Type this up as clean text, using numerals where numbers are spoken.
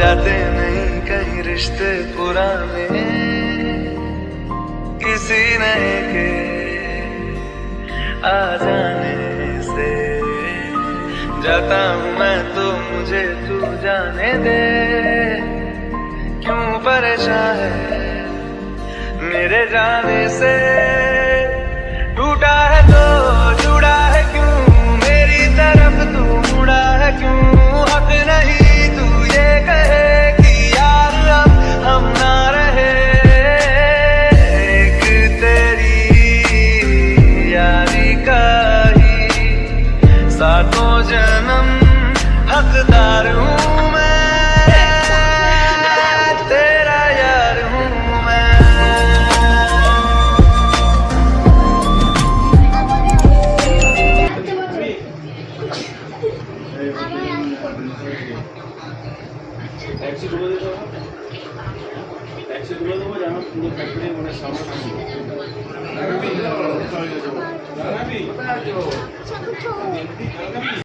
जाते नहीं कहीं रिश्ते पुराने किसी नए के आ जाने से। जाता हूँ मैं तो मुझे तू जाने दे, क्यों परेशान है मेरे जाने से। टूटा है तो जुड़ा है क्यों, मेरी तरफ तू मुड़ा है क्यों। हक नहीं तू ये कहे कि यार अब हम ना रहे। एक तेरी यारी का ही सातों जन्म हकदार हूँ मैं, तेरा यार हूँ मैं। टैक्सी तुले देते हो, टैक्सी तुले देबो जानो পুরো ফ্যাক্টরি মানে সামনে আসবে।